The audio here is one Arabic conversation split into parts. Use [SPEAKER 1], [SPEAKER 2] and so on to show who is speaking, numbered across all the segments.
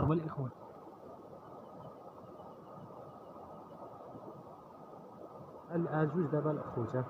[SPEAKER 1] هما الاخوان. جوج دابا الاخوت.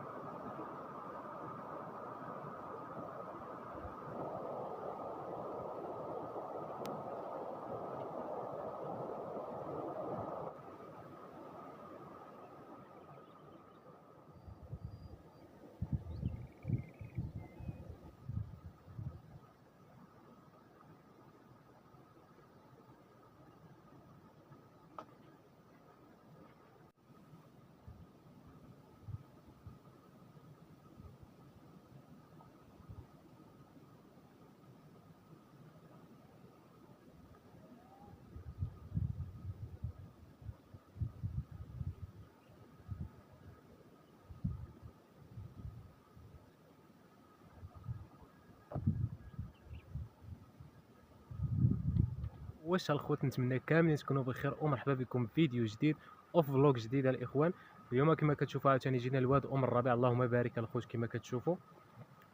[SPEAKER 1] واش الخوت، نتمنى كاملين تكونوا بخير ومرحبا بكم في فيديو جديد وفي فلوق جديد الاخوان. اليوم كما كتشوفوا عاوتاني جينا لواد الربيع، اللهم بارك الخوت كما كتشوفوا.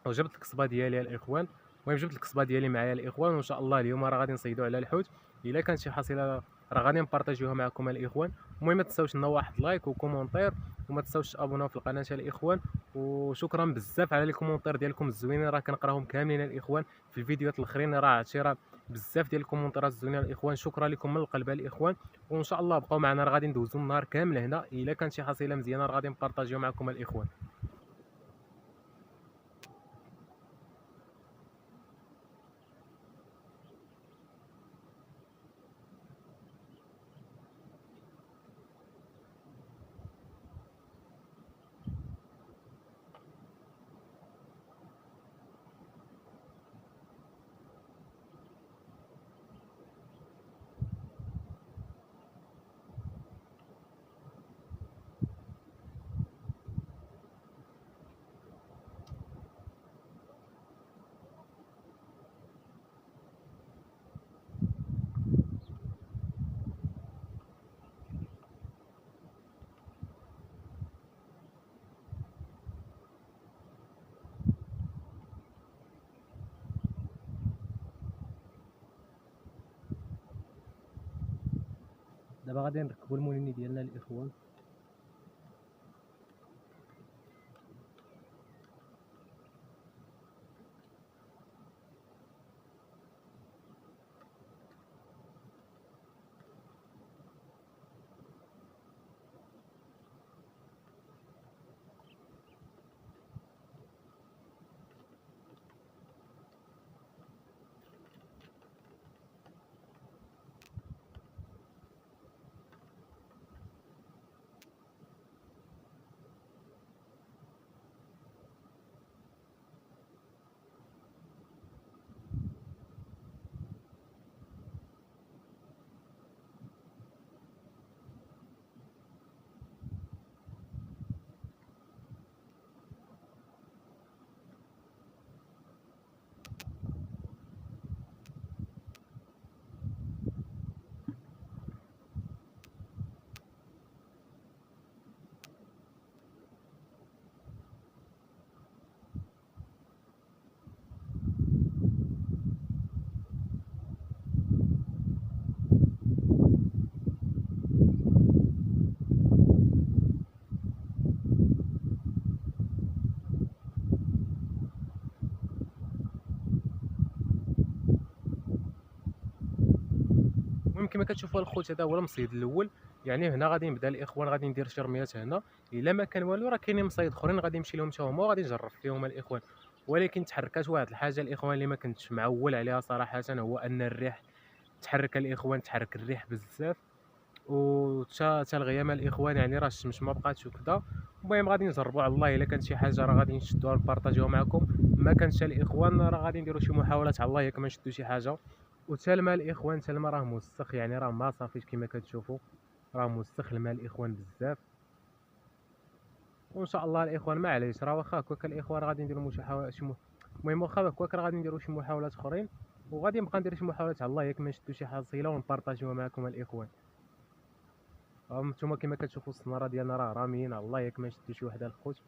[SPEAKER 1] وجبت القصبه ديالي الاخوان. المهم جبت القصبه ديالي معايا الاخوان، وان شاء الله اليوم راه غادي نصيدوا على الحوت. الا كانت شي حصيله راه غادي نبارطاجيوها معكم الاخوان. المهم ما تنساوش لنا واحد لايك وكومونتير، وما تنساوش تابوناو في القناه الاخوان. وشكرا بزاف على لي كومونتير ديالكم الزوينين، راه كنقراهم كاملين الاخوان. في الفيديوهات الاخرين راه عرفتي راه بزاف ديال الكومونتيرات الزوينين الاخوان، شكرا لكم من القلب الاخوان. وان شاء الله بقاو معنا، راه غادي ندوزو النهار كامل هنا. الا كانت شي حصيله مزيانه راه غادي نبارطاجيو معكم الاخوان. دابا غادي نركبوا الموليني ديالنا الاخوان. المهم كما كتشوفوا الخوت، هذا هو المصيد الاول. يعني هنا غادي نبدا الاخوان، غادي ندير شي رميات هنا. الا ما كان والو راه كاينين مصايد اخرين غادي نمشي لهم حتى هما وغادي نجرب فيهم الاخوان. ولكن تحركات واحد الحاجه الاخوان اللي ما كنتش معول عليها صراحه، هو ان الريح تحرك الاخوان، تحرك الريح بزاف. وتا الغيامه الاخوان، يعني راه الشمس ما بقاتش وكذا. المهم غادي نجربوا على الله، الا كانت شي حاجه راه غادي نشدوها نبارطاجيوها معكم. ما كانش الاخوان راه غادي نديروا شي محاولات على الله، ياك ما نشدوا شي حاجه. وتا الماء الاخوان، تا الماء راه موسخ، يعني راه ما صافيش كما كتشوفوا. راه موسخ الماء الاخوان بزاف. وان شاء الله الاخوان معليش، راه واخا هكاك الاخوان راه غادي نديروا محاولات المهم واخا هكاك راه غادي نديروا شي محاولات اخرين. وغادي نبقى ندير شي محاولات على الله، ياك ما نشدوا شي حصيله ونبارطاجيوها معكم الاخوان. نتوما كما كتشوفوا السناره ديالنا راه راميين على الله، ياك ما شدوا شي وحده الخوت.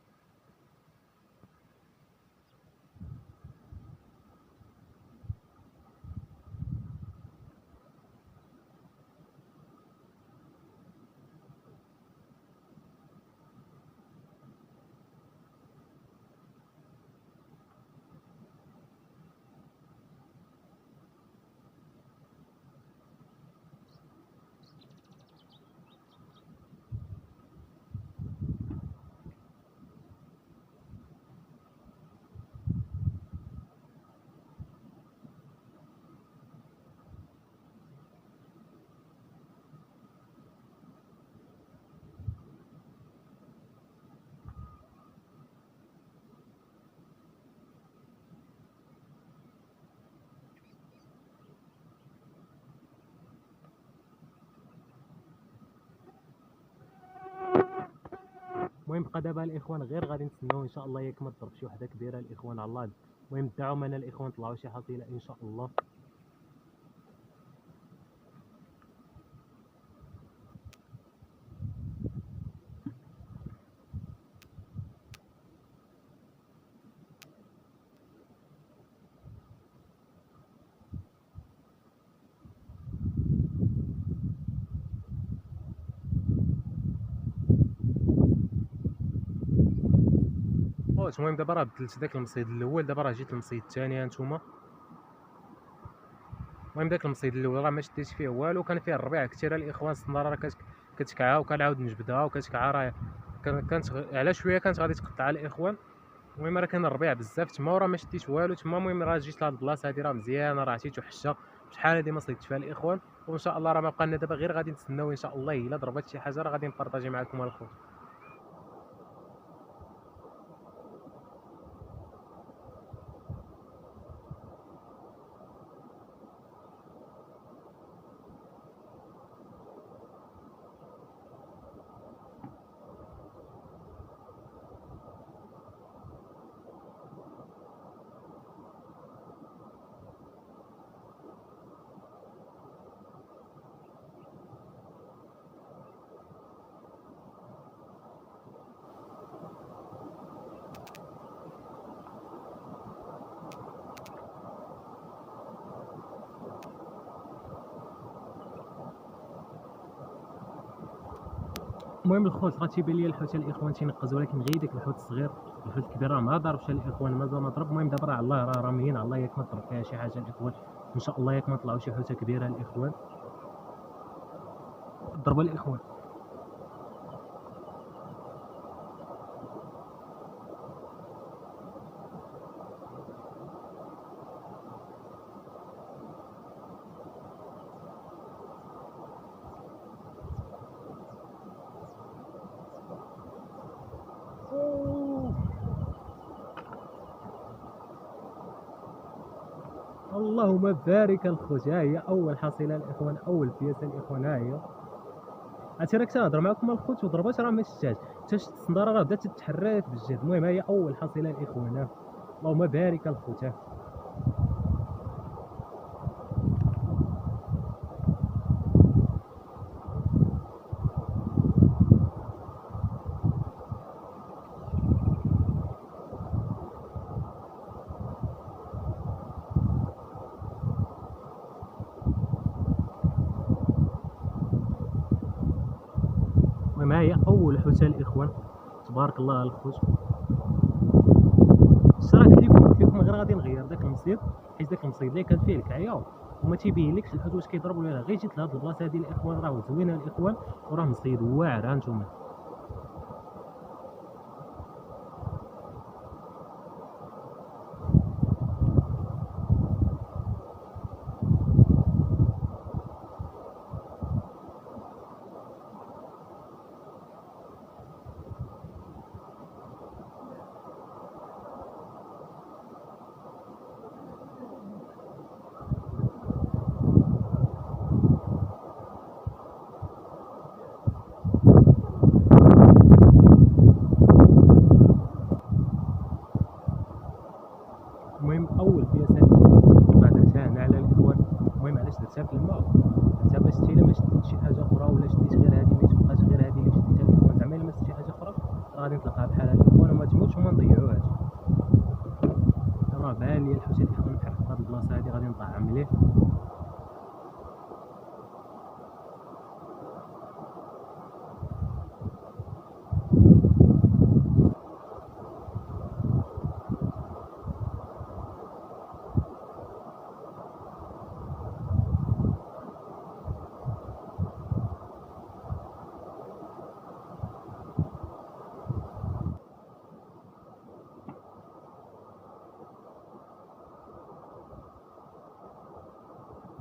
[SPEAKER 1] المهم بقى دابا الاخوان غير غادي نتسناو ان شاء الله ياك ما تضرب شي وحده كبيره الاخوان على الله. المهم دعوا منا الاخوان طلعوا شي حصيله ان شاء الله. واش المهم دابا راه بدلت داك المصيد الاول، دابا راه جيت المصيد الثاني هانتوما. المهم داك المصيد الاول راه ما شديت فيه والو، كان فيه الربيع كثير الاخوان. الصناره راه كتكعى وكنعاود نجبدها وكتكعى، راه كانت على شويه كانت غادي تقطع الاخوان. المهم راه كان الربيع بزاف تما وراه ما شديت والو تما. المهم راه جيت لهاد البلاصه هادي راه مزيانه، راه عطيتو حشه شحال هادي ما صيدتش فيها الاخوان. وان شاء الله راه ما بقى لنا دابا غير غادي نتسناو ان شاء الله الا ضربات شي حاجه راه غادي نبارطاجي معكم الخوت. المهم الخوت راه تيبان لي الحوت الاخوان تينقز، ولكن غير داك الحوت الصغير. الحوت الكبير راه ما ضربش الاخوان، مازال ما ضرب. المهم دابا راه الله راه راميين على الله ياك ما تضرب فيها شي حاجه الاخوان. ان شاء الله ياك ما طلعوا شي حوته كبيره الاخوان. ضربوا الاخوان. اللهم بارك الخوت. ها هي اول حصيله الاخوان، اول بياسه الاخوان. ها هي عرفتي راك تنهضر معكم الخوت وضربات راه ما شتاش حتى الصنداره راه بدات تتحرك بالجد. المهم ها هي اول حصيله الاخوان. اللهم بارك الخوت. المهم ها هي اول حوته الاخوان. تبارك الله الخوت. الصراحه قلت لكم غير غادي نغير داك المصيد، حيت داك المصيد اللي كان فيه الكعيه وما تيبينلكش الحوت واش كيضرب ولا لا. غير جيت لهاد البلاصه هادي الاخوان راه زوينه الاخوان، وراه مصيد واعر. ها نتوما المهم اول بياسه درتها هنا على الاخوان. المهم علاش درتها في الماء؟ درتها باش حتى الا ما شديت شي حاجه اخرى ولا شديت غير هذه ما تبقاش غير هذه اللي شديتها الاخوان. زعما الا ما شديت شي حاجه اخرى راه غادي نطلقها بحال هذا الاخوان وما تموتش وما نضيعوهاش. راه بان لي الحوت الاخوان نحرك في هذه البلاصه هذه غادي نطعم ليه.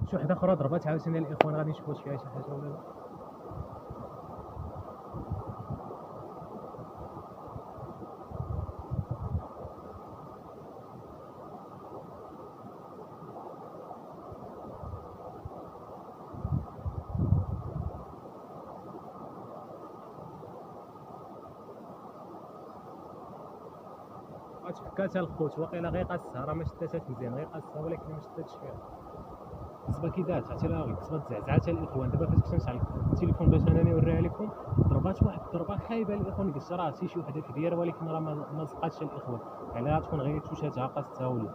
[SPEAKER 1] شي وحده اخرى ضربات عاوتاني الاخوان، غادي نشوفوا واش فيها شي حاجه ولا لا. تفكات الخوت واقيلا غير قاسها راه ما شداتهاش مزيان غير قاسها ولكن ما شداتش فيها. القصبه كي دارت عرفتي راه القصبه تزعزعات الاخوان. دابا فاش كنت نشعل التليفون باش انني نوريها لكم ضربات واحد الضربه خايبه الاخوان. قلت راه شي وحده كبيره ولكن راه ما سقطش الاخوان. يعني راه تكون غير توشاتها قاستها ولا.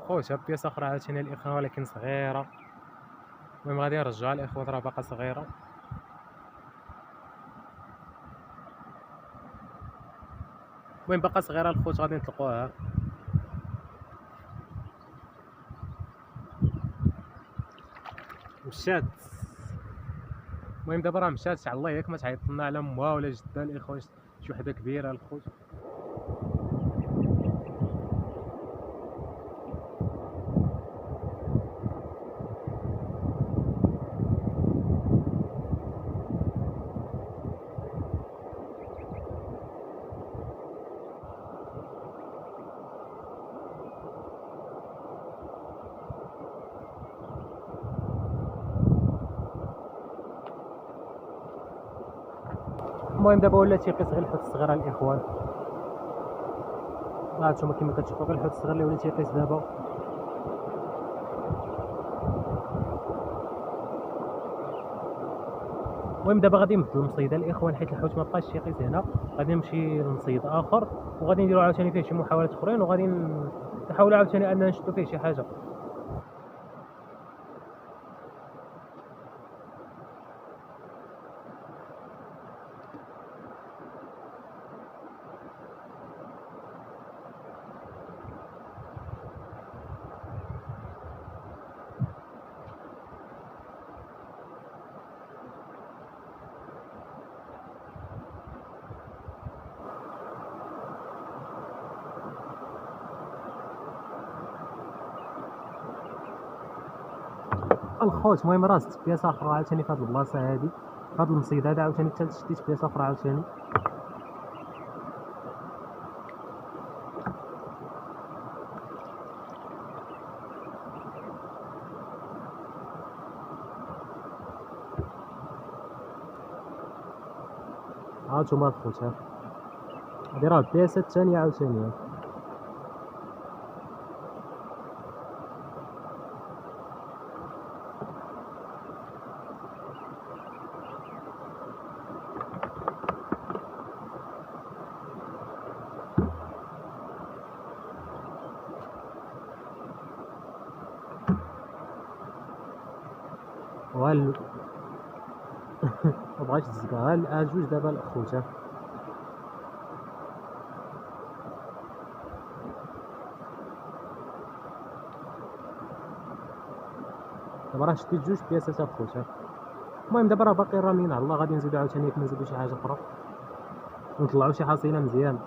[SPEAKER 1] خوت ها بياسه اخرى عاوتاني الاخوان ولكن صغيره. المهم غادي نرجعها الاخوان راه باقا صغيره. المهم باقا صغيره الخوت غادي نطلقوها. مشات. المهم دابا راه مشات على الله ياك ما تعيط لنا على امها ولا جدها الاخوان شي وحده كبيره الخوت. المهم دابا ولا تيقيس غير الحوت الصغيره الاخوان. هانتوما كما كتشوفوا غير الحوت الصغير اللي ولا تيقيس دابا. المهم دابا غادي نبدلو المصيده الاخوان حيت الحوت ما بقاش يقيس هنا. غادي نمشي لمصيد اخر وغادي نديرو عاوتاني فيه شي محاولات اخرين وغادي نحاولوا عاوتاني اننا نشدو فيه شي حاجه. الخوت المهم راه زدت بياسه اخرى عاوتاني في هاد البلاصه هادي في هاد المصيد هذا عاوتاني حتى شديت بياسه اخرى عاوتاني. هانتوما الخوت ها هادي راه البياسه الثانيه عاوتاني. وهال مبغاش تزكى ها جوج دابا الخوت ها. دابا راه شديت جوج بياسات الخوت ها. المهم دابا راه باقي رامين على الله غادي نزيدو عاوتاني ياك نزيدو شي حاجه اخرى ونطلعو شي حصيله مزيان.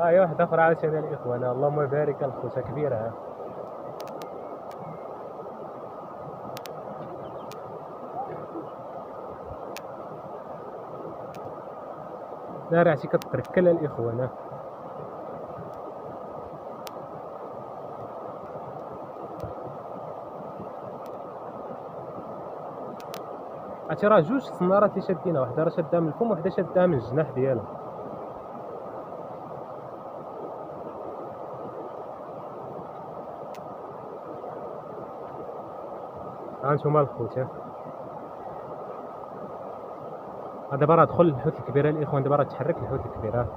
[SPEAKER 1] هي واحده اخرى عاوتاني الاخوان، اللهم بارك الخوتة كبيره ها. لا راه عرفتي كتركل الاخوان ها. عرفتي راه جوج السنارات اللي شادينها، وحده راه شادها من الفم وحده شادها من الجناح ديالها. ها نتوما الخوت ها. دابا راه دخل الحوت الكبيره الاخوان، دابا راه تحرك الحوت الكبيره.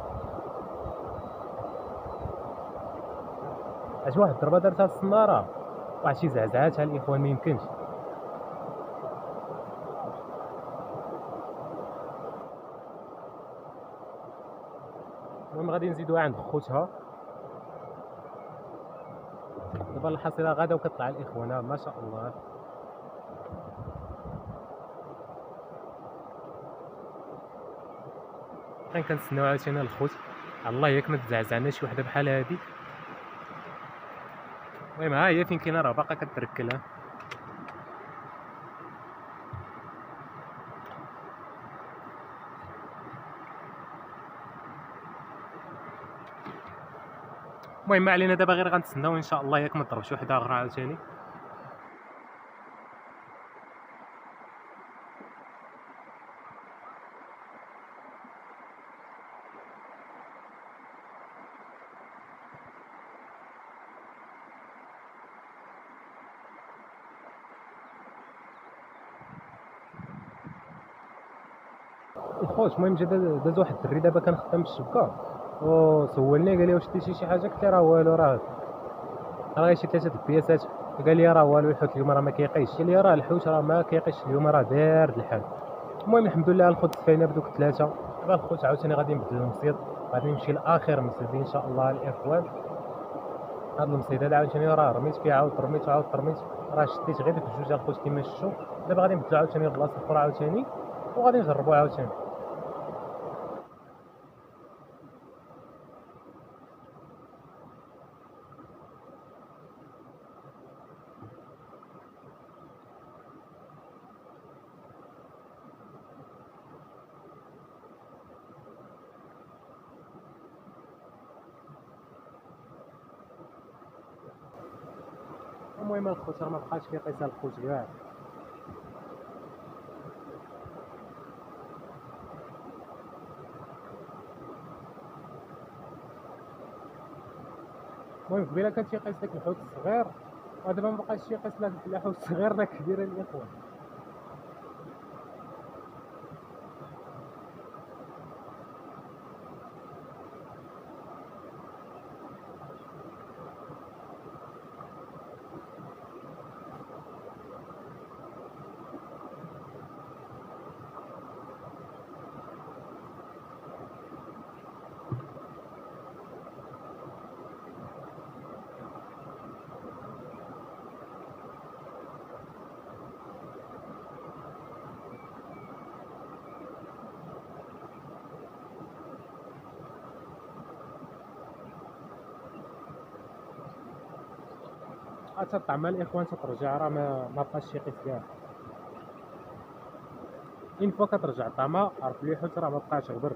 [SPEAKER 1] عرفتي واحد الضربه دارتها السناره، واحد شي زعزعاتها الاخوان ما يمكنش. المهم غادي نزيدوها عند خوتها. دابا الحصيله غادا وكطلع الاخوان ما شاء الله. كنتسناو عاوتاني الخوت، الله ياك ما تزعزعنا شي وحده بحال هادي. المهم ها هي فين كاينه راه باقا كتركلها. المهم ما علينا، دابا غير غنتسناو ان شاء الله ياك ما تضربش وحده اخرى عاوتاني. الخوت المهم جا داز واحد الدري دابا كان خدام بالشبكه، وسولني قال لي واش ديتي شي حاجه، قلت له راه والو، راه غير شي 3 البياسات. قال لي راه والو، الحوت اليوم راه ما كيقيش. قال لي راه الحوت راه ما كيقيش اليوم، راه بارد الحال. المهم الحمد لله الخوت دفينا بدوك 3. دابا الخوت عاوتاني غادي نبدل المصيد، غادي نمشي لاخر مصيد ان شاء الله الاخوان. هاد المصيد هذا عاوتاني راه رميت فيه، عاود رميت وعاود رميت، راه شديت غير ديك الجوج الخوت كيما شفتوا. دابا غادي نبدلو عاوتاني لبلاصه اخرى عاوتاني، وغادي نجربو عاوتاني. المهم الخوت راه ما بقاش كيقيس الخوت كاع. المهم قبيله كان تيقيس داك الحوت الصغير، ودابا ما بقاش تيقيس لا الحوت الصغير لا الكبير الاخوان. تطعم الاخوان تترجع، راه ما بقاش يقيس كاع. اين فوا كترجع الطعمه عرف بلي الحوت راه ما بقاش غبر.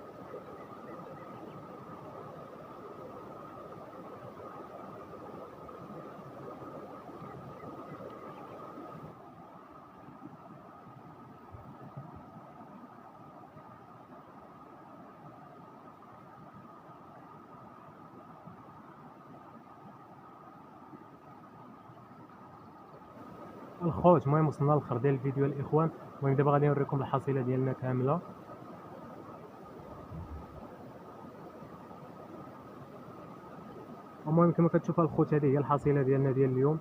[SPEAKER 1] الخوت المهم وصلنا للاخر ديال الفيديو الاخوان. المهم دابا غادي نوريكم الحصيله ديالنا كامله. المهم كما كتشوفوا الخوت هذه هي الحصيله ديالنا ديال اليوم.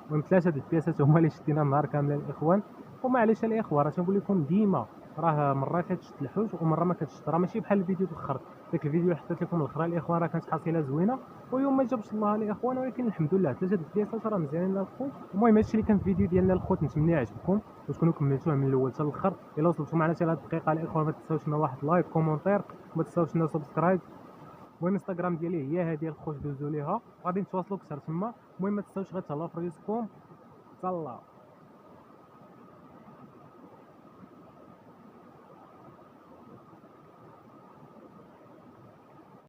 [SPEAKER 1] المهم 3 د البياسات هما اللي شدينا النهار كامل الاخوان. ومعليش الاخوان راه تنقول لكم ديما راه مرات تشد الحوت ومره ما كتشد، راه ماشي بحال الفيديو الاخر. داك الفيديو اللي حطيت لكم الاخرى الاخوان راه كانت حصيله زوينه واليوم ما جابش الله الاخوان، ولكن الحمد لله 3 الفياسات راه مزيانين الخوت. المهم هادشي اللي كان في الفيديو ديالنا الخوت، نتمنى يعجبكم وتكونوا كملتوه من الاول حتى الاخر. الا وصلتوا معنا حتى لهاد الدقيقه الاخوان ما تنساوش لنا واحد لايك كومونتير، وما تنساوش لنا سبسكرايب. المهم انستغرام ديالي هي هذه الخوت، دوزوا ليها غادي نتواصلوا اكثر تما. المهم ما تنساوش غير تهلاو في ريوسكم. تهلاو.